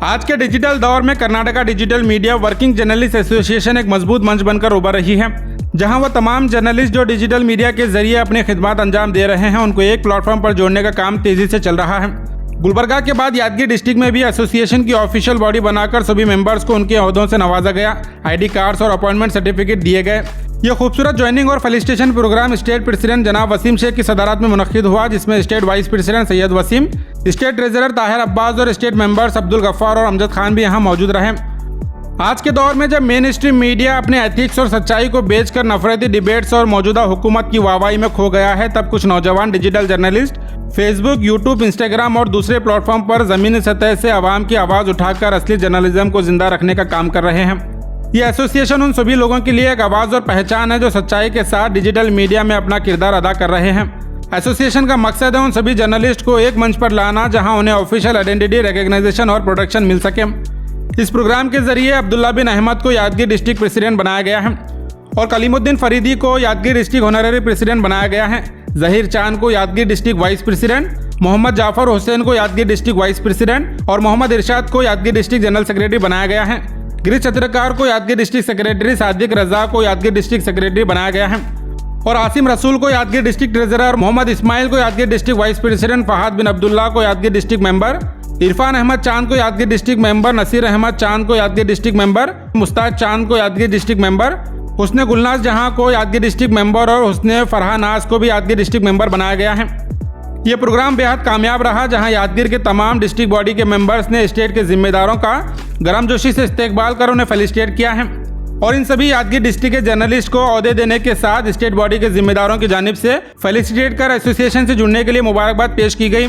आज के डिजिटल दौर में Karnataka digital media working journalist association एक मजबूत मंच बनकर उभर रही है, जहां वह तमाम जर्नलिस्ट जो डिजिटल मीडिया के जरिए अपनी खिदमत अंजाम दे रहे हैं उनको एक प्लेटफॉर्म पर जोड़ने का काम तेजी से चल रहा है। गुलबर्गा के बाद यादगीर डिस्ट्रिक्ट में भी एसोसिएशन की ऑफिशियल बॉडी बनाकर सभी मेंबर्स को उनके ओहदों से नवाजा गया, आईडी कार्ड्स और अपॉइंटमेंट सर्टिफिकेट दिए गए। यह खूबसूरत ज्वाइनिंग और फेलिसिटेशन प्रोग्राम स्टेट प्रेसिडेंट जनाब वसीम शेख की सदारत में मुनक्किद हुआ, जिसमें state vice president Syed Wasim, state treasurer Tahir Abbas और स्टेट मेंबर्स अब्दुल गफ्फार और अमजद खान भी यहाँ मौजूद रहे। आज के दौर में जब मेन स्ट्रीम मीडिया अपने एथिक्स और सच्चाई को बेचकर नफरती डिबेट्स और मौजूदा हुकूमत की वाहवाही में खो गया है, तब कुछ नौजवान digital journalist Facebook, YouTube, Instagram और दूसरे प्लेटफॉर्म पर ज़मीनी सतह से आवाम की आवाज़ उठाकर असली जर्नलिज्म को जिंदा रखने का काम कर रहे हैं। ये एसोसिएशन उन सभी लोगों के लिए एक आवाज़ और पहचान है जो सच्चाई के साथ डिजिटल मीडिया में अपना किरदार अदा कर रहे हैं। एसोसिएशन का मकसद है उन सभी जर्नलिस्ट को एक मंच पर लाना जहां उन्हें ऑफिशियल आइडेंटिटी, रिकग्नाइजेशन और प्रोटेक्शन मिल सके। इस प्रोग्राम के जरिए अब्दुल्ला बिन अहमद को यादगीर डिस्ट्रिक्ट प्रेसिडेंट बनाया गया है और कलीमुद्दीन फरीदी को यादगीर डिस्ट्रिक्ट ऑनररी प्रेसिडेंट बनाया गया है। जहीर चांद को Yadgir district vice president, Mohammad Jafar Hussain को यादगीर डिस्ट्रिक्ट वाइस प्रेसिडेंट और मोहम्मद इरशाद को यादगीर डिस्ट्रिक्ट जनरल सेक्रेटरी बनाया गया है। गिरीश चत्रकार को यादगीर डिस्ट्रिक्ट सेक्रेटरी, सादिक रजा को यादगीर डिस्ट्रिक्ट सेक्रेटरी बनाया गया है और आसिम रसूल को यादगीर डिस्ट्रिक्ट ट्रेजरर, मोहम्मद इस्माइल को Yadgir district vice president, Fahad bin Abdullah को यादगीर डिस्ट्रिक्ट मेंबर, इरफान अहमद चांद को यादगीर डिस्ट्रिक्ट मेंबर, नसीर अहमद चांद को यादगीर डिस्ट्रिक्ट मेंबर, मुस्ताद चांद को यादगीर डिस्ट्रिक्ट मेंबर, हुस्ने गुलनाज जहां को यादगीर डिस्ट्रिक्ट मेंबर और हुस्ने फरहानाज को भी यादगीर डिस्ट्रिक्ट मेंबर बनाया गया है। ये प्रोग्राम बेहद कामयाब रहा, जहां यादगीर के तमाम डिस्ट्रिक्ट बॉडी के मेंबर्स ने स्टेट के जिम्मेदारों का गर्मजोशी से इस्तेकबाल कर उन्हें फेलिसिटेट किया है और इन सभी यादगीर डिस्ट्रिक्ट के जर्नलिस्ट को ओहदे देने के साथ स्टेट बॉडी के जिम्मेदारों की जानिब से फेलिसिटेट कर एसोसिएशन से जुड़ने के लिए मुबारकबाद पेश की गई।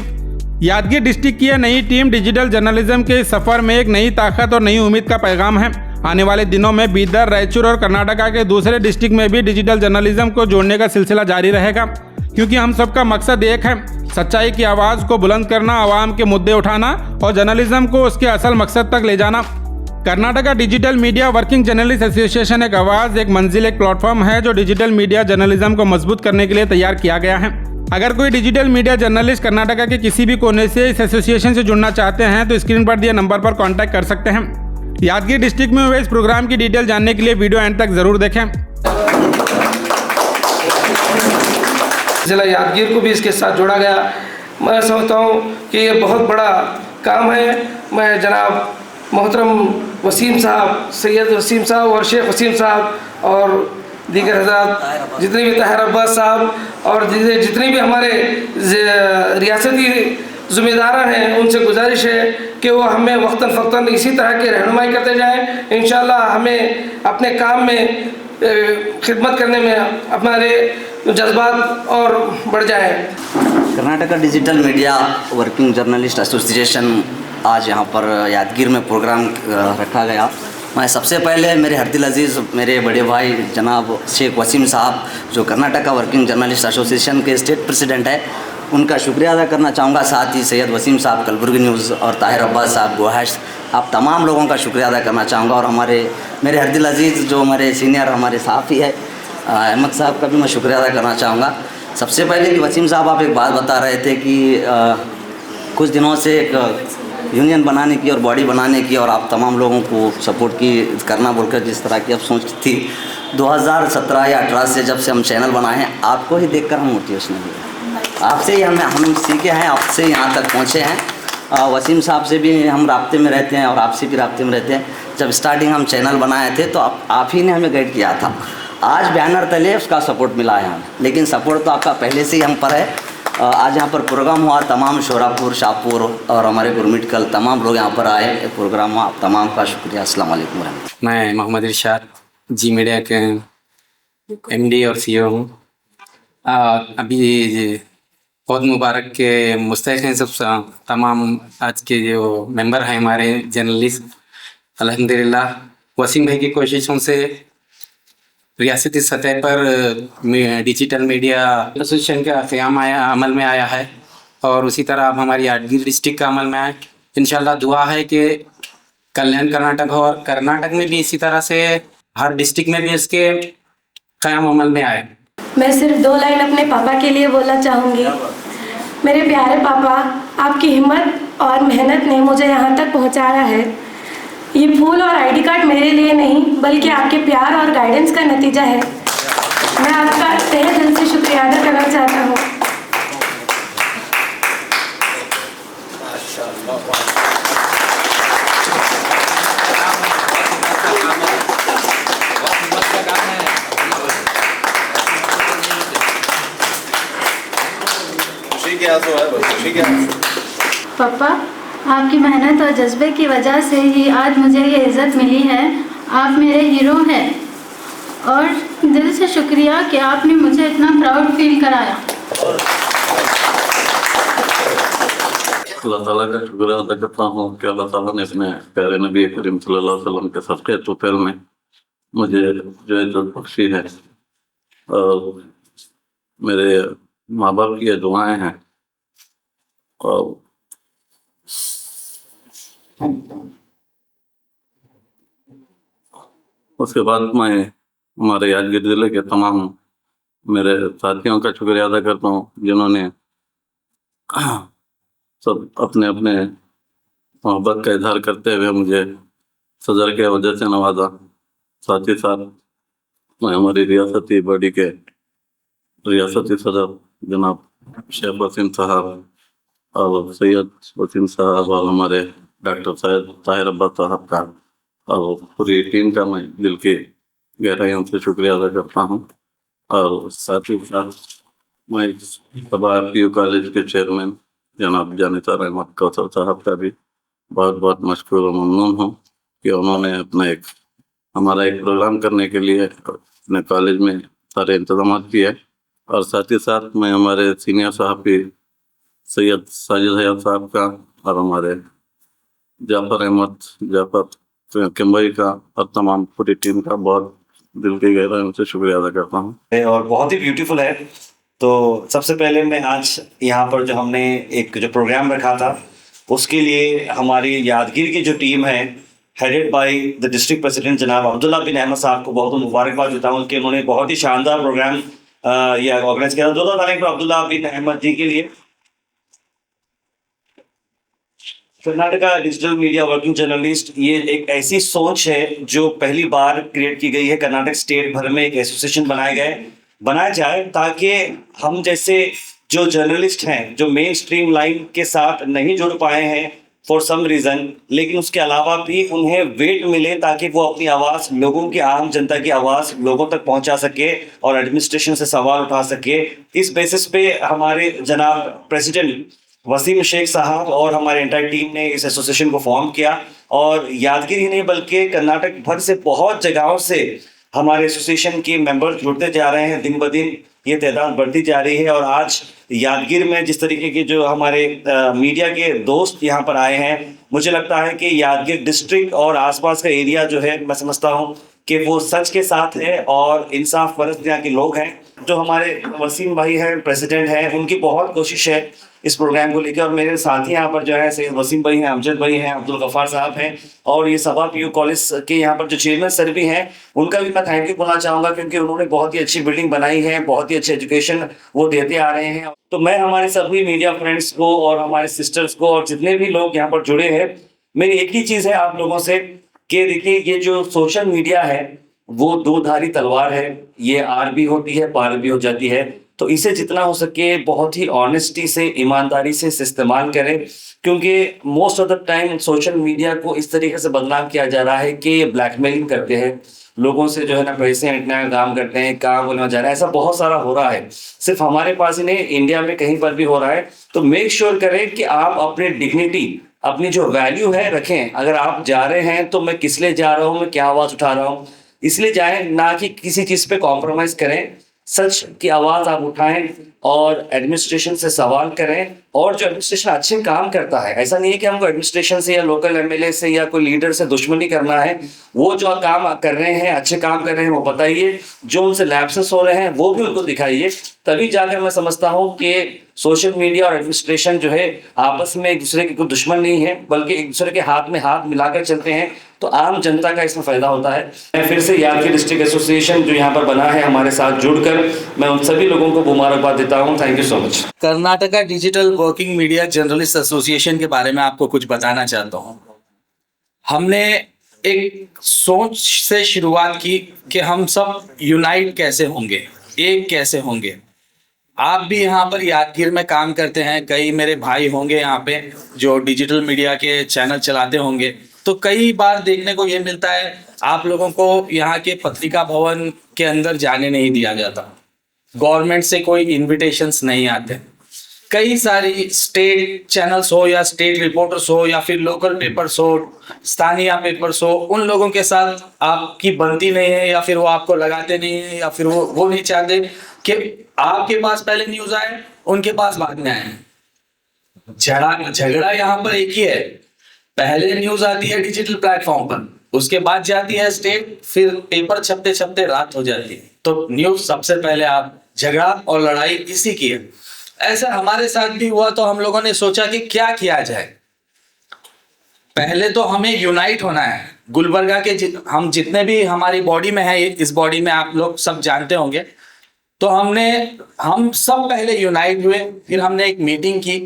यादगीर डिस्ट्रिक्ट की यह नई टीम डिजिटल जर्नलिज्म के इस सफर में एक नई ताकत और नई उम्मीद का पैगाम है। आने वाले दिनों में बीदर, रायचूर और कर्नाटका के दूसरे डिस्ट्रिक्ट में भी डिजिटल जर्नलिज्म को जोड़ने का सिलसिला जारी रहेगा, क्योंकि हम सबका मकसद एक है, सच्चाई की आवाज़ को बुलंद करना, आवाम के मुद्दे उठाना और जर्नलिज्म को उसके असल मकसद तक ले जाना। Karnataka digital media working journalist association एक आवाज़, एक मंजिल, एक प्लेटफॉर्म है जो डिजिटल मीडिया जर्नलिज्म को मजबूत करने के लिए तैयार किया गया है। अगर कोई डिजिटल मीडिया जर्नलिस्ट कर्नाटका के किसी भी कोने से इस एसोसिएशन से जुड़ना चाहते हैं तो स्क्रीन पर दिए नंबर पर कॉन्टैक्ट कर सकते हैं। यादगीर डिस्ट्रिक्ट में हुए इस प्रोग्राम की डिटेल जानने के लिए वीडियो एंड तक जरूर देखें। जिला यादगीर को भी इसके साथ जोड़ा गया। मैं समझता हूँ कि ये बहुत बड़ा काम है। मैं जनाब मोहतरम वसीम साहब, सैयद वसीम साहब और शेख वसीम साहब और दीगर हज़रात, जितने भी ताहिर अब्बास साहब और जितने भी हमारे रियासती ज़िम्मेदार हैं, उनसे गुजारिश है कि वो हमें वक्तन फ़क्तन इसी तरह की रहनुमाई करते जाएं। इंशाअल्लाह हमें अपने काम में खिदमत करने में हमारे जज्बात और बढ़ जाए। Karnataka digital media working journalist association आज यहाँ पर यादगीर में प्रोग्राम रखा गया। मैं सबसे पहले मेरे हरदिल अजीज़ मेरे बड़े भाई जनाब शेख वसीम साहब, जो कर्नाटका वर्किंग जर्नलिस्ट एसोसिएशन के स्टेट प्रेसिडेंट है, उनका शुक्रिया अदा करना चाहूँगा। साथ ही सैयद वसीम साहब कलबुर्गी न्यूज़ और ताहिर अब्बास साहब गुहाश, आप तमाम लोगों का शुक्रिया अदा करना चाहूँगा। और मेरे हरदिल अजीज़ जो हमारे सीनियर हमारे साफ़ी है अहमद साहब का भी मैं शुक्रिया अदा करना चाहूँगा। सबसे पहले कि वसीम साहब आप एक बात बता रहे थे कि कुछ दिनों से एक यूनियन बनाने की और बॉडी बनाने की और आप तमाम लोगों को सपोर्ट की करना बोलकर जिस तरह की अब सोच थी 2017 या 18 से जब से हम चैनल बनाए हैं, आपको ही देखकर हम मोटिवेशन हुए। आपसे ही हम सीखे हैं, आपसे यहाँ तक पहुँचे हैं। वसीम साहब से भी हम राब्ते में रहते हैं और आपसे भी राब्ते में रहते हैं। जब स्टार्टिंग हम चैनल बनाए थे तो आप ही ने हमें गाइड किया था। आज बैनर तले उसका सपोर्ट मिला है, लेकिन सपोर्ट तो आपका पहले से ही हम पर है। आज यहाँ पर प्रोग्राम हुआ, तमाम शोरापुर, शाहपुर और हमारे गुरमिटकल तमाम लोग यहाँ पर आए प्रोग्राम हुआ। आप तमाम का शुक्रिया। अस्सलाम वालेकुम। मैं मोहम्मद इरशाद जी मीडिया के एमडी और सीईओ हूँ। अभी बहुत मुबारक के मुस्तैद हैं सब तमाम आज के जो मेंबर हैं हमारे जर्नलिस्ट। अल्हम्दुलिल्लाह वसीम भाई की कोशिशों से रियासती सतह पर डिजिटल मीडिया एसोसिएशन का क़याम अमल में आया है और उसी तरह अब हमारी यादगीर डिस्ट्रिक्ट का अमल में आए। इंशाल्लाह दुआ है कि कल्याण कर्नाटक और कर्नाटक में भी इसी तरह से हर डिस्ट्रिक्ट में भी इसके क़याम अमल में आए। मैं सिर्फ 2 लाइन अपने पापा के लिए बोलना चाहूँगी। मेरे प्यारे पापा, आपकी हिम्मत और मेहनत ने मुझे यहाँ तक पहुँचाया है। ये फूल और आईडी कार्ड मेरे लिए नहीं बल्कि आपके प्यार और गाइडेंस का नतीजा है। मैं आपका तहे दिल से शुक्रिया अदा करना चाहता हूँ। पापा, आपकी मेहनत और जज्बे की वजह से ही आज मुझे ये इज़्ज़त मिली है। आप मेरे हीरो हैं और दिल से शुक्रिया कि आपने मुझे इतना प्राउड फील कराया। अल्लाह ताला का शुक्रिया अदा करता हूँ कि अल्लाह ताला ने अपने प्यारे नबी करीम सल्लल्लाहु अलैहि वसल्लम के सदक़े तुफ़ैल में मुझे जो इज़्ज़त बख्शी है और मेरे माँ बाप की ये दुआएं हैं। और उसके बाद मैं हमारे यादगीर ज़िले के तमाम मेरे साथियों का शुक्रिया अदा करता हूँ जिन्होंने सब अपने अपने मोहब्बत का इजहार करते हुए मुझे सदर के वजह से नवाजा। साथ ही साथ मैं हमारी रियासती बॉडी के रियासती सदर जनाब शेख वसीम साहब और सैयद वसीम साहब और हमारे डॉक्टर सैयद ताहिर अब्बास साहब का और पूरी टीम का मैं दिल की गहराइयों से शुक्रिया अदा करता हूँ। और साथ ही साथ मैं सभा पीयू कॉलेज के चेयरमैन जनाब जानिसार अहमद कौसर साहब का भी बहुत बहुत मशकूर और ममनून हूँ कि उन्होंने अपना हमारा एक प्रोग्राम करने के लिए अपने कॉलेज में सारे इंतजाम किए। और साथ ही साथ मैं हमारे सीनियर साहब भी सैयद साजिद हयात साहब का और हमारे जाफर किम्बई का और तमाम पूरी टीम का बहुत दिल की गहराइयों से शुक्रिया अदा करता हूँ। और बहुत ही ब्यूटीफुल है। तो सबसे पहले मैं आज यहाँ पर जो हमने एक जो प्रोग्राम रखा था उसके लिए हमारी यादगीर की जो टीम है headed by the district president जनाब अब्दुल्ला बिन अहमद साहब को बहुत मुबारकबाद देता हूँ कि उन्होंने बहुत ही शानदार प्रोग्राम ये ऑर्गेनाइज किया। दो तारीख को अब्दुल्ला बिन अहमद जी के लिए Karnataka digital media working journalist, ये एक ऐसी सोच है जो पहली बार क्रिएट की गई है। कर्नाटक स्टेट भर में एक एसोसिएशन बनाया जाए ताकि हम जैसे जो जर्नलिस्ट हैं जो मेन स्ट्रीम लाइन के साथ नहीं जुड़ पाए हैं फॉर सम रीज़न, लेकिन उसके अलावा भी उन्हें वेट मिले ताकि वो अपनी आवाज़ लोगों की, आम जनता की आवाज़ लोगों तक पहुंचा सके और एडमिनिस्ट्रेशन से सवाल उठा सके। इस बेसिस पे हमारे जनाब प्रेसिडेंट वसीम शेख साहब और हमारे एंटायर टीम ने इस एसोसिएशन को फॉर्म किया और यादगीर ही नहीं बल्कि कर्नाटक भर से बहुत जगहों से हमारे एसोसिएशन के मेंबर्स जुड़ते जा रहे हैं। दिन ब दिन ये तादाद बढ़ती जा रही है और आज यादगीर में जिस तरीके के जो हमारे मीडिया के दोस्त यहाँ पर आए हैं, मुझे लगता है कि यादगीर डिस्ट्रिक्ट और आसपास का एरिया जो है, मैं समझता हूँ कि वो सच के साथ है और इंसाफ परस्त यहाँ के लोग हैं। जो हमारे वसीम भाई हैं, प्रेसिडेंट हैं, उनकी बहुत कोशिश है इस प्रोग्राम को लेकर। और मेरे साथी यहाँ पर जो है सैयद वसीम भाई हैं, अमजद भाई हैं, अब्दुल गफ्फार साहब हैं और ये सभा पीयू कॉलेज के यहाँ पर जो चेयरमैन सर भी हैं, उनका भी मैं थैंक यू बोलना चाहूँगा क्योंकि उन्होंने बहुत ही अच्छी बिल्डिंग बनाई है, बहुत ही अच्छी एजुकेशन वो देते आ रहे हैं। तो मैं हमारे सभी मीडिया फ्रेंड्स को और हमारे सिस्टर्स को और जितने भी लोग यहाँ पर जुड़े हैं, मेरी एक ही चीज़ है आप लोगों से कि देखिए ये जो सोशल मीडिया है वो दो धारी तलवार है, ये आर भी होती है पार भी हो जाती है। तो इसे जितना हो सके बहुत ही ऑनेस्टी से, ईमानदारी से इस्तेमाल करें क्योंकि most of the time social media को इस तरीके से बदनाम किया जा रहा है कि ब्लैकमेलिंग करते हैं लोगों से, जो है ना पैसे हटने का काम करते हैं, काम बोलना जा रहा है। ऐसा बहुत सारा हो रहा है, सिर्फ हमारे पास ही नहीं, इंडिया में कहीं पर भी हो रहा है। तो मेक श्योर करें कि आप अपने डिग्निटी, अपनी जो वैल्यू है रखें। अगर आप जा रहे हैं तो मैं किस लिए जा रहा हूँ, मैं क्या आवाज़ उठा रहा हूँ, इसलिए जाएं, ना कि किसी चीज़ पे कॉम्प्रोमाइज करें। सच की आवाज़ आप उठाएं और एडमिनिस्ट्रेशन से सवाल करें। और जो एडमिनिस्ट्रेशन अच्छे काम करता है, ऐसा नहीं है कि हमको एडमिनिस्ट्रेशन से या लोकल एमएलए से या कोई लीडर से दुश्मनी करना है। वो जो काम कर रहे हैं, अच्छे काम कर रहे हैं, वो बताइए। जो उनसे लैप्सेस हो रहे हैं वो भी उनको दिखाइए। तभी जाकर मैं समझता हूँ कि सोशल मीडिया और एडमिनिस्ट्रेशन जो है आपस में एक दूसरे के कोई दुश्मन नहीं है, बल्कि एक दूसरे के हाथ में हाथ मिलाकर चलते हैं तो आम जनता का इसमें फ़ायदा होता है। मैं फिर से यादगीर डिस्ट्रिक्ट एसोसिएशन जो यहाँ पर बना है हमारे साथ जुड़कर, मैं उन सभी लोगों को मुबारकबाद देता हूँ। Thank you so much. Karnataka digital working media journalist association के बारे में आपको कुछ बताना चाहता हूँ। हमने एक सोच से शुरुआत की कि हम सब यूनाइट कैसे होंगे, एक कैसे होंगे। आप भी यहाँ पर यादगीर में काम करते हैं, कई मेरे भाई होंगे यहाँ पे जो डिजिटल मीडिया के चैनल चलाते होंगे, तो कई बार देखने को ये मिलता है आप लोगों को यहाँ के पत्रिका भवन के अंदर जाने नहीं दिया जाता, गवर्नमेंट से कोई इन्विटेशंस नहीं आते। कई सारी स्टेट चैनल्स हो या स्टेट रिपोर्टर्स हो या फिर लोकल पेपर्स हो, स्थानीय पेपर्स हो, उन लोगों के साथ आपकी बनती नहीं है या फिर वो आपको लगाते नहीं है या फिर वो नहीं चाहते कि आपके पास पहले न्यूज आए, उनके पास बाद में आए। झगड़ा यहाँ पर एक ही है, पहले न्यूज आती है डिजिटल प्लेटफॉर्म पर, उसके बाद जाती है स्टेट, फिर पेपर छपते छपते रात हो जाती है। तो न्यूज सबसे पहले आप झगड़ा और लड़ाई इसी की है। ऐसा हमारे साथ भी हुआ, तो हम लोगों ने सोचा कि क्या किया जाए। पहले तो हमें यूनाइट होना है। गुलबर्गा के हम जितने भी हमारी बॉडी में है, इस बॉडी में आप लोग सब जानते होंगे, तो हम सब पहले यूनाइट हुए। फिर हमने एक मीटिंग की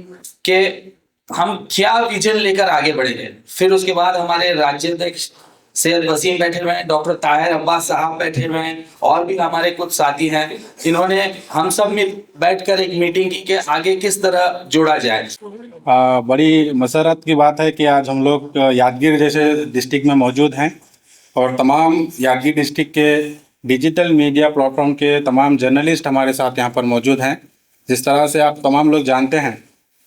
कि हम क्या विजन लेकर आगे बढ़ेंगे। फिर उसके बाद हमारे राज्याध्यक्ष सैयद वसीम बैठे हुए हैं, डॉक्टर ताहिर अब्बास साहब बैठे हुए हैं, और भी हमारे कुछ साथी हैं। इन्होंने हम सब मिल बैठकर एक मीटिंग की कि आगे किस तरह जोड़ा जाए। बड़ी मसरत की बात है कि आज हम लोग यादगीर जैसे डिस्ट्रिक्ट में मौजूद हैं और तमाम यादगीर डिस्ट्रिक्ट के डिजिटल मीडिया प्लेटफॉर्म के तमाम जर्नलिस्ट हमारे साथ यहाँ पर मौजूद हैं। जिस तरह से आप तमाम लोग जानते हैं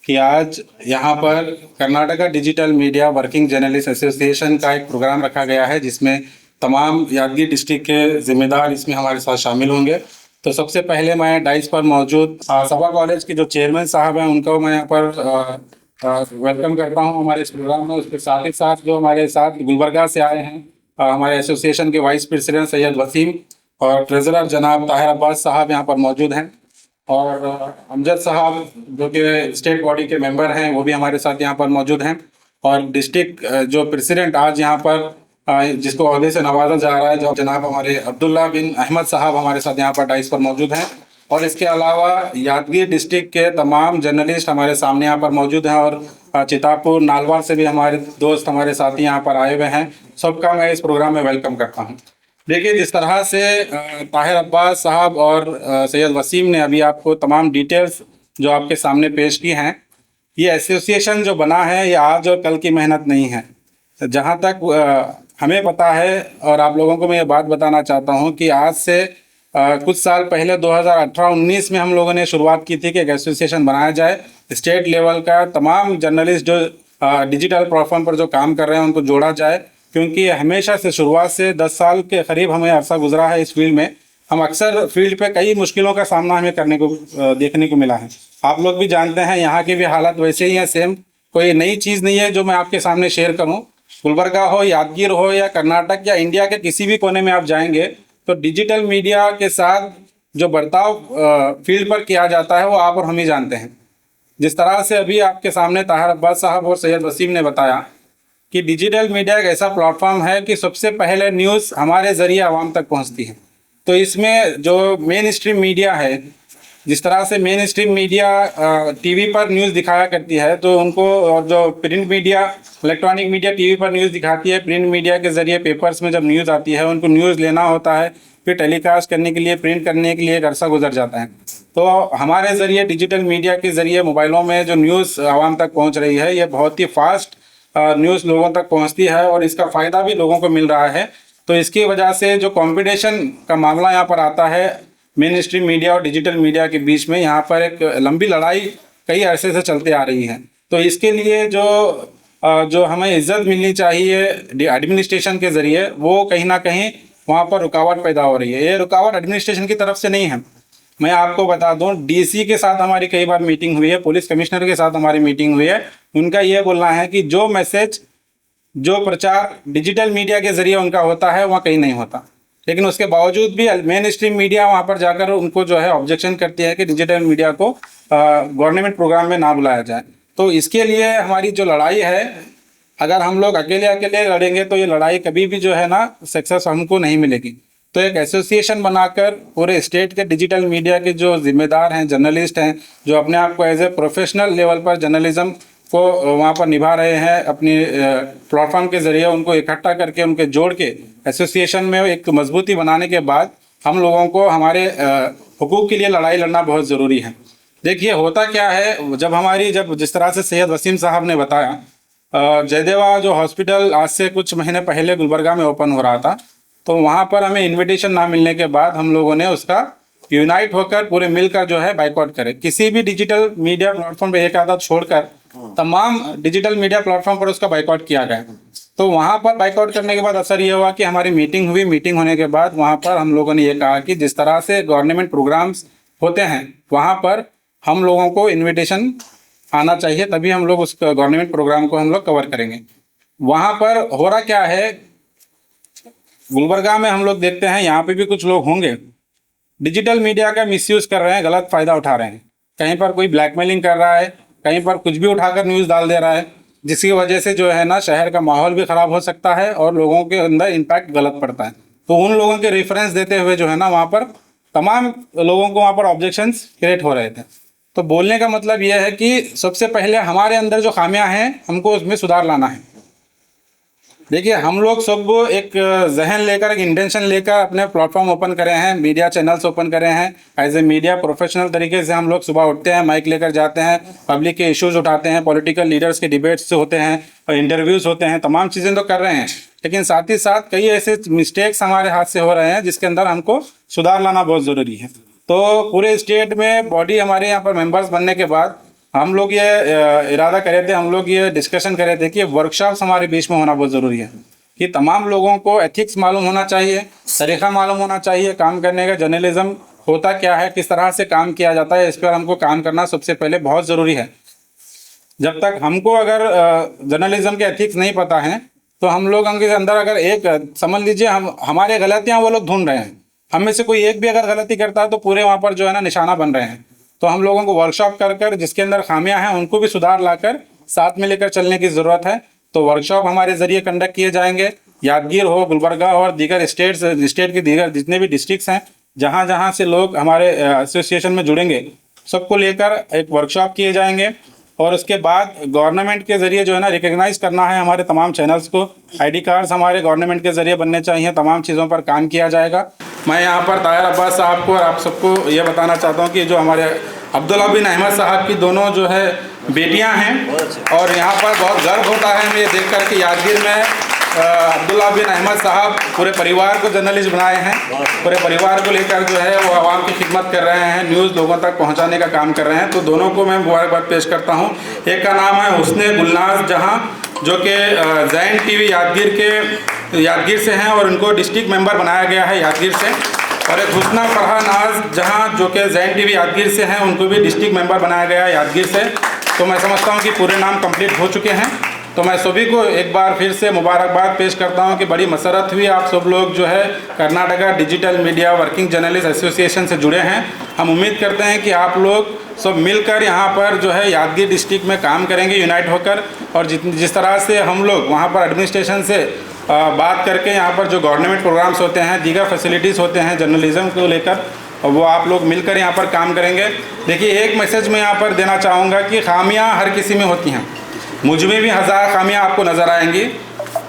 कि आज यहाँ पर Karnataka digital media working journalist association का एक प्रोग्राम रखा गया है, जिसमें तमाम यादगीर डिस्ट्रिक्ट के जिम्मेदार इसमें हमारे साथ शामिल होंगे। तो सबसे पहले मैं डाइस पर मौजूद सभा कॉलेज के जो चेयरमैन साहब हैं उनको मैं यहाँ पर वेलकम करता हूँ हमारे इस प्रोग्राम में। उसके साथ ही साथ जो हमारे साथ गुलबर्गा से आए हैं हमारे एसोसिएशन के वाइस प्रेसिडेंट सैयद वसीम और ट्रेजरर जनाब ताहिर अब्बास साहब यहाँ पर मौजूद हैं, और अमजद साहब जो कि स्टेट बॉडी के मेंबर हैं वो भी हमारे साथ यहाँ पर मौजूद हैं, और डिस्ट्रिक्ट जो प्रेसिडेंट आज यहाँ पर जिसको ओहदे से नवाजा जा रहा है जो जनाब हमारे अब्दुल्ला बिन अहमद साहब हमारे साथ यहाँ पर डाइस पर मौजूद हैं। और इसके अलावा यादगीर डिस्ट्रिक्ट के तमाम जर्नलिस्ट हमारे सामने यहाँ पर मौजूद हैं, और चितापुर नालवार से भी हमारे दोस्त हमारे साथी यहाँ पर आए हुए हैं। सबका मैं इस प्रोग्राम में वेलकम करता हूँ। देखिए, जिस तरह से ताहिर अब्बास साहब और सैयद वसीम ने अभी आपको तमाम डिटेल्स जो आपके सामने पेश की हैं, ये एसोसिएशन जो बना है ये आज और कल की मेहनत नहीं है। जहाँ तक हमें पता है और आप लोगों को मैं ये बात बताना चाहता हूँ कि आज से कुछ साल पहले 2018-19 में हम लोगों ने शुरुआत की थी कि एक एसोसिएशन बनाया जाए, स्टेट लेवल का तमाम जर्नलिस्ट जो डिजिटल प्लेटफॉर्म पर जो काम कर रहे हैं उनको जोड़ा जाए, क्योंकि हमेशा से शुरुआत से 10 साल के करीब हमें अरसा गुजरा है इस फील्ड में। हम अक्सर फील्ड पे कई मुश्किलों का सामना हमें करने को देखने को मिला है। आप लोग भी जानते हैं यहाँ की भी हालत वैसे ही है, सेम, कोई नई चीज़ नहीं है जो मैं आपके सामने शेयर करूँ। गुलबर्गा हो, यादगीर हो या कर्नाटक या इंडिया के किसी भी कोने में आप जाएंगे तो डिजिटल मीडिया के साथ जो बर्ताव फील्ड पर किया जाता है वो आप और हम ही जानते हैं। जिस तरह से अभी आपके सामने ताहिर अब्बास साहब और सैयद वसीम ने बताया कि डिजिटल मीडिया एक ऐसा प्लेटफॉर्म है कि सबसे पहले न्यूज़ हमारे ज़रिए आवाम तक पहुंचती है। तो इसमें जो मेन स्ट्रीम मीडिया है, जिस तरह से मेन स्ट्रीम मीडिया टीवी पर न्यूज़ दिखाया करती है, तो उनको, और जो print media electronic media TV पर न्यूज़ दिखाती है, प्रिंट मीडिया के ज़रिए पेपर्स में जब न्यूज़ आती है उनको न्यूज़ लेना होता है, फिर टेलीकास्ट करने के लिए, प्रिंट करने के लिए एक अरसा गुजर जाता है। तो हमारे ज़रिए डिजिटल मीडिया के ज़रिए मोबाइलों में जो न्यूज़ आवाम तक पहुँच रही है, ये बहुत ही फास्ट न्यूज़ लोगों तक पहुंचती है और इसका फ़ायदा भी लोगों को मिल रहा है। तो इसकी वजह से जो कंपटीशन का मामला यहाँ पर आता है मेन स्ट्रीम मीडिया और डिजिटल मीडिया के बीच में, यहाँ पर एक लंबी लड़ाई कई अरसे से चलते आ रही है। तो इसके लिए जो हमें इज्जत मिलनी चाहिए एडमिनिस्ट्रेशन के ज़रिए, वो कहीं ना कहीं वहाँ पर रुकावट पैदा हो रही है। ये रुकावट एडमिनिस्ट्रेशन की तरफ से नहीं है। मैं आपको बता दूं, डीसी के साथ हमारी कई बार मीटिंग हुई है, पुलिस कमिश्नर के साथ हमारी मीटिंग हुई है। उनका ये बोलना है कि जो मैसेज, जो प्रचार डिजिटल मीडिया के ज़रिए उनका होता है वहाँ कहीं नहीं होता, लेकिन उसके बावजूद भी मेन स्ट्रीम मीडिया वहाँ पर जाकर उनको जो है ऑब्जेक्शन करती है कि डिजिटल मीडिया को गवर्नमेंट प्रोग्राम में ना बुलाया जाए। तो इसके लिए हमारी जो लड़ाई है, अगर हम लोग अकेले लड़ेंगे तो ये लड़ाई कभी भी जो है ना सक्सेस हमको नहीं मिलेगी। तो एक एसोसिएशन बनाकर पूरे स्टेट के डिजिटल मीडिया के जो जिम्मेदार हैं, जर्नलिस्ट हैं, जो अपने आप को एज ए प्रोफेशनल लेवल पर जर्नलिज्म को वहाँ पर निभा रहे हैं, अपनी प्लेटफॉर्म के ज़रिए उनको इकट्ठा करके उनके जोड़ के एसोसिएशन में एक मजबूती बनाने के बाद हम लोगों को हमारे हुकूक के लिए लड़ाई लड़ना बहुत ज़रूरी है। देखिए होता क्या है, जब जिस तरह से सैयद वसीम साहब ने बताया, जयदेवा जो हॉस्पिटल आज से कुछ महीने पहले गुलबर्गा में ओपन हो रहा था, तो वहाँ पर हमें इनविटेशन ना मिलने के बाद हम लोगों ने उसका यूनाइट होकर पूरे मिलकर जो है बाइकआउट करे। किसी भी डिजिटल मीडिया प्लेटफॉर्म पे एक आधा छोड़कर तमाम डिजिटल मीडिया प्लेटफॉर्म पर उसका बाइकआउट किया गया। तो वहाँ पर बाइकआउट करने के बाद असर ये हुआ कि हमारी मीटिंग हुई। मीटिंग होने के बाद वहाँ पर हम लोगों ने ये कहा कि जिस तरह से गवर्नमेंट प्रोग्राम्स होते हैं वहाँ पर हम लोगों को इन्विटेशन आना चाहिए, तभी हम लोग उस गवर्नमेंट प्रोग्राम को हम लोग कवर करेंगे। वहाँ पर हो रहा क्या है, गुलबर्गा में हम लोग देखते हैं, यहाँ पे भी कुछ लोग होंगे डिजिटल मीडिया का मिसयूज़ कर रहे हैं, गलत फ़ायदा उठा रहे हैं। कहीं पर कोई ब्लैकमेलिंग कर रहा है, कहीं पर कुछ भी उठाकर न्यूज़ डाल दे रहा है, जिसकी वजह से जो है ना शहर का माहौल भी ख़राब हो सकता है और लोगों के अंदर इम्पैक्ट गलत पड़ता है। तो उन लोगों के रेफरेंस देते हुए जो है ना वहाँ पर तमाम लोगों को वहाँ पर ऑब्जेक्शंस क्रिएट हो रहे थे। तो बोलने का मतलब यह है कि सबसे पहले हमारे अंदर जो खामियां हैं हमको उसमें सुधार लाना है। देखिए हम लोग सब एक जहन लेकर, एक इंटेंशन लेकर अपने प्लेटफॉर्म ओपन करे हैं, मीडिया चैनल्स ओपन करे हैं। एज ए मीडिया प्रोफेशनल तरीके से हम लोग सुबह उठते हैं, माइक लेकर जाते हैं, पब्लिक के इश्यूज उठाते हैं, पॉलिटिकल लीडर्स के डिबेट्स होते हैं और इंटरव्यूज़ होते हैं, तमाम चीज़ें तो कर रहे हैं। लेकिन साथ ही साथ कई ऐसे मिस्टेक्स हमारे हाथ से हो रहे हैं जिसके अंदर हमको सुधार लाना बहुत ज़रूरी है। तो पूरे स्टेट में बॉडी हमारे यहाँ पर मेंबर्स बनने के बाद हम लोग ये इरादा करे थे, हम लोग ये डिस्कशन करे थे कि वर्कशॉप्स हमारे बीच में होना बहुत ज़रूरी है, कि तमाम लोगों को एथिक्स मालूम होना चाहिए, तरीक़ा मालूम होना चाहिए काम करने का, जर्नलिज्म होता क्या है, किस तरह से काम किया जाता है, इस पर हमको काम करना सबसे पहले बहुत ज़रूरी है। जब तक हमको अगर जर्नलिज्म के एथिक्स नहीं पता हैं तो हम लोग उनके अंदर अगर एक समझ लीजिए हमारे गलतियाँ वो लोग ढूंढ रहे हैं, हम में से कोई एक भी अगर गलती करता है तो पूरे वहाँ पर जो है ना निशाना बन रहे हैं। तो हम लोगों को वर्कशॉप कर जिसके अंदर खामियां हैं उनको भी सुधार लाकर साथ में लेकर चलने की ज़रूरत है। तो वर्कशॉप हमारे ज़रिए कंडक्ट किए जाएंगे, यादगीर हो, गुलबर्गा और दीगर स्टेट के दीगर जितने भी डिस्ट्रिक्ट्स हैं, जहाँ जहाँ से लोग हमारे एसोसिएशन में जुड़ेंगे सबको लेकर एक वर्कशॉप किए जाएंगे। और उसके बाद गवर्नमेंट के ज़रिए जो है ना रिकग्नाइज़ करना है हमारे तमाम चैनल्स को, ID कार्ड्स हमारे गवर्नमेंट के ज़रिए बनने चाहिए, तमाम चीज़ों पर काम किया जाएगा। मैं यहाँ पर ताहिर अब्बास साहब को और आप सबको ये बताना चाहता हूँ कि जो हमारे अब्दुल्ला बिन अहमद साहब की दोनों जो है बेटियाँ हैं, और यहाँ पर बहुत गर्व होता है मुझे देख कर कि यादगीर में अब्दुल्ला बिन अहमद साहब पूरे परिवार को जर्नलिस्ट बनाए हैं, पूरे परिवार को लेकर जो है वो आवाम की खिदमत कर रहे हैं, न्यूज़ लोगों तक पहुंचाने का काम कर रहे हैं। तो दोनों को मैं मुबारकबाद पेश करता हूं। एक का नाम है हुस्ने गुलनाज जहां, जो कि जैन TV यादगीर से हैं और उनको डिस्ट्रिक्ट मेंबर बनाया गया है यादगीर से। और एक हुस्ना फरहा नाज जहां, जो कि जैन TV यादगीर से हैं, उनको भी डिस्ट्रिक्ट मेंबर बनाया गया है यादगीर से। तो मैं समझता हूँ कि पूरे नाम कंप्लीट हो चुके हैं। तो मैं सभी को एक बार फिर से मुबारकबाद पेश करता हूं कि बड़ी मसरत हुई, आप सब लोग जो है Karnataka digital media working journalist association से जुड़े हैं। हम उम्मीद करते हैं कि आप लोग सब मिलकर यहाँ पर जो है यादगीर डिस्ट्रिक्ट में काम करेंगे यूनाइट होकर, और जिस तरह से हम लोग वहाँ पर एडमिनिस्ट्रेशन से बात करके यहाँ पर जो गवर्नमेंट प्रोग्राम्स होते हैं, दीगर फैसिलिटीज़ होते हैं जर्नलिज्म को लेकर, वो आप लोग मिलकर यहाँ पर काम करेंगे। देखिए एक मैसेज मैं यहाँ पर देना चाहूँगा कि खामियाँ हर किसी में होती हैं, मुझ में भी हज़ार खामियाँ आपको नज़र आएंगी।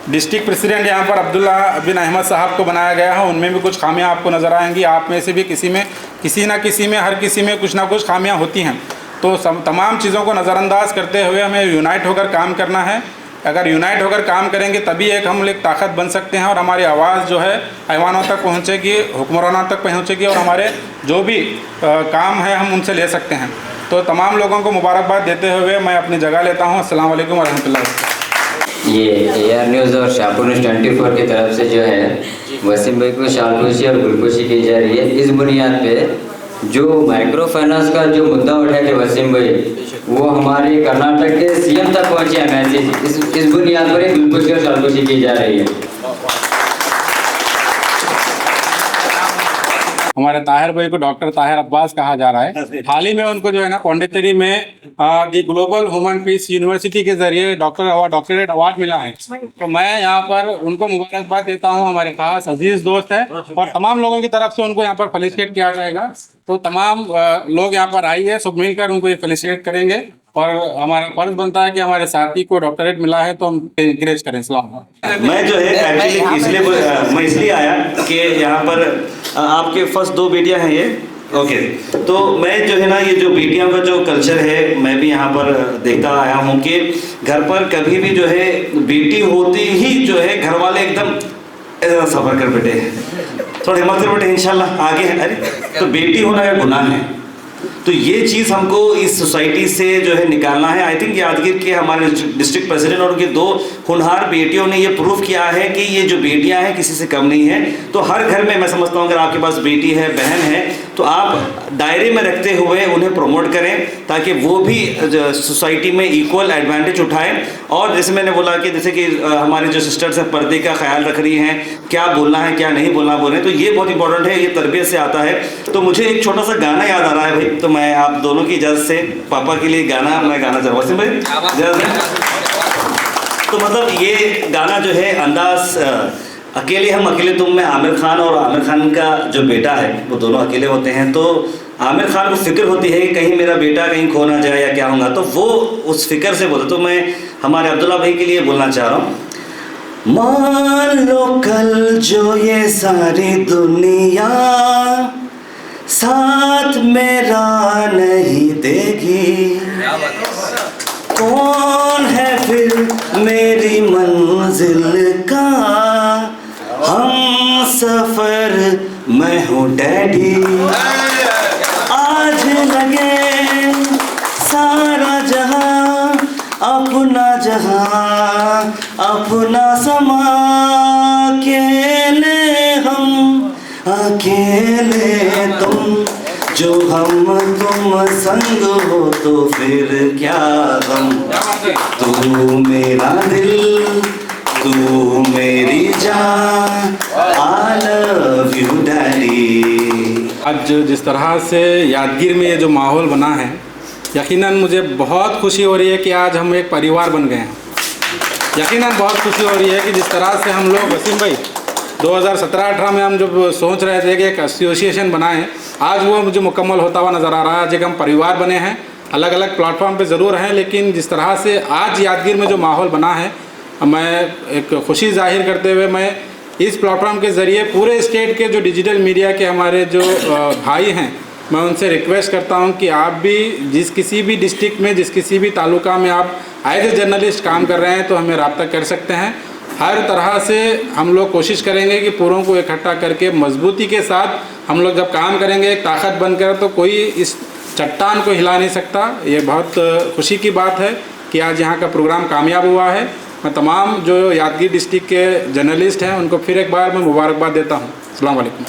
डिस्ट्रिक्ट प्रेसिडेंट यहाँ पर अब्दुल्ला बिन अहमद साहब को बनाया गया है, उनमें भी कुछ खामियाँ आपको नज़र आएंगी। आप में से भी किसी न किसी में हर किसी में कुछ ना कुछ खामियाँ होती हैं। तो तमाम चीज़ों को नज़रअंदाज करते हुए हमें यूनाइट होकर काम करना है। अगर यूनाइट होकर काम करेंगे तभी हम एक ताकत बन सकते हैं और हमारी आवाज़ जो है ऐवानों तक पहुँचेगी, हुक्मरानों तक पहुँचेगी, और हमारे जो भी काम है हम उनसे ले सकते हैं। तो तमाम लोगों को मुबारकबाद देते हुए मैं अपनी जगह लेता हूँ। अस्सलाम वालेकुम वरहमतुल्लाह। ये AR न्यूज़ और शाहपुर न्यूज़ 24 की तरफ से जो है वसीम भाई को शालकुशी और गुलकुशी की जा रही है। इस बुनियाद पे जो माइक्रो फाइनेंस का जो मुद्दा उठाए थे वसीम भाई, वो हमारे कर्नाटक के CM तक पहुँचे हैं मैसेज। इस बुनियाद पर ही गुलकुशी और शालकुशी की जा रही है। हमारे ताहिर भाई को डॉक्टर ताहिर अब्बास कहा जा रहा है। हाल ही में उनको जो है ना पौंडीचेरी में the global human peace university के जरिए डॉक्टरेट अवार्ड मिला है। तो मैं यहाँ पर उनको मुबारकबाद देता हूँ। हमारे खास अजीज दोस्त है और तमाम लोगों की तरफ से उनको यहाँ पर फेलिसिटेट किया जाएगा। तो तमाम लोग यहाँ पर आइए, सब मिलकर उनको फेलिसिटेट करेंगे और हमारा फर्ज बनता है कि हमारे साथी को डॉक्टरेट मिला है तो हम इंकरेज करें। मैं जो है एक्चुअली मैं इसलिए आया कि यहाँ पर आपके फर्स्ट 2 बेटियां हैं ये, ओके। तो मैं जो है ना ये जो बेटियों का जो कल्चर है मैं भी यहाँ पर देखता आया हूँ कि घर पर कभी भी जो है बेटी होती ही जो है घर वाले एकदम सफर कर बेटे, थोड़ा हिम्मत कर बेटे, इंशाल्लाह आगे है। अरे तो बेटी होना का गुनाह है, तो ये चीज़ हमको इस सोसाइटी से जो है निकालना है। आई थिंक यादगीर के हमारे डिस्ट्रिक्ट प्रेसिडेंट और उनके 2 होनहार बेटियों ने ये प्रूव किया है कि ये जो बेटियां हैं किसी से कम नहीं है। तो हर घर में मैं समझता हूँ अगर आपके पास बेटी है, बहन है, तो आप दायरे में रखते हुए उन्हें प्रमोट करें ताकि वो भी सोसाइटी में इक्वल एडवांटेज उठाएं। और जैसे मैंने बोला कि जैसे कि हमारे जो सिस्टर्स हैं पर्दे का ख्याल रख रही हैं, क्या बोलना है क्या नहीं बोलना बोल रहे हैं, तो ये बहुत इंपॉर्टेंट है, ये तरबियत से आता है। तो मुझे एक छोटा सा गाना याद आ रहा है भाई, तो मैं आप दोनों की इजाज़त से पापा के लिए गाना मैं गाना चाहूँगा। वसीम भाई इजाज़त है? तो मतलब ये गाना जो है अंदाज अकेले हम अकेले तुम में आमिर खान और आमिर खान का जो बेटा है वो दोनों अकेले होते हैं। तो आमिर खान को फिक्र होती है कि कहीं मेरा बेटा कहीं खो ना जाए या क्या होगा, तो वो उस फिक्र से बोलते। तो मैं हमारे अब्दुल्ला भाई के लिए बोलना चाह रहा हूँ, मान लो कल जो ये सारी दुनिया साथ मेरा नहीं देगी, कौन है फिर मेरी मंजिल का हम सफर, मैं हूँ डैडी। आज लगे सारा जहां अपना समा, अकेले हम अकेले तुम, जो हम तुम संग हो तो फिर क्या गम, तू मेरा दिल तू मेरी जान, I love you डैडी। आज जिस तरह से यादगीर में ये जो माहौल बना है, यकीनन मुझे बहुत खुशी हो रही है कि आज हम एक परिवार बन गए हैं। यकीनन बहुत खुशी हो रही है कि जिस तरह से हम लोग, वसीम भाई 2017-18 में हम जब सोच रहे थे कि एक एसोसिएशन बनाएं, आज वो मुझे मुकम्मल होता हुआ नज़र आ रहा है। आज एक हम परिवार बने हैं, अलग अलग प्लेटफॉर्म पे ज़रूर हैं, लेकिन जिस तरह से आज यादगीर में जो माहौल बना है, मैं एक खुशी जाहिर करते हुए मैं इस प्लेटफॉर्म के ज़रिए पूरे स्टेट के जो डिजिटल मीडिया के हमारे जो भाई हैं, मैं उनसे रिक्वेस्ट करता हूं कि आप भी जिस किसी भी डिस्ट्रिक्ट में, जिस किसी भी तालुका में आप एज ए जर्नलिस्ट काम कर रहे हैं तो हमें रब्ता कर सकते हैं। हर तरह से हम लोग कोशिश करेंगे कि पूरों को इकट्ठा करके मजबूती के साथ हम लोग जब काम करेंगे एक ताकत बनकर, तो कोई इस चट्टान को हिला नहीं सकता। ये बहुत खुशी की बात है कि आज यहाँ का प्रोग्राम कामयाब हुआ है। मैं तमाम जो यादगीर डिस्ट्रिक्ट के जर्नलिस्ट हैं उनको फिर एक बार मैं मुबारकबाद देता हूँ। अस्सलाम वालेकुम।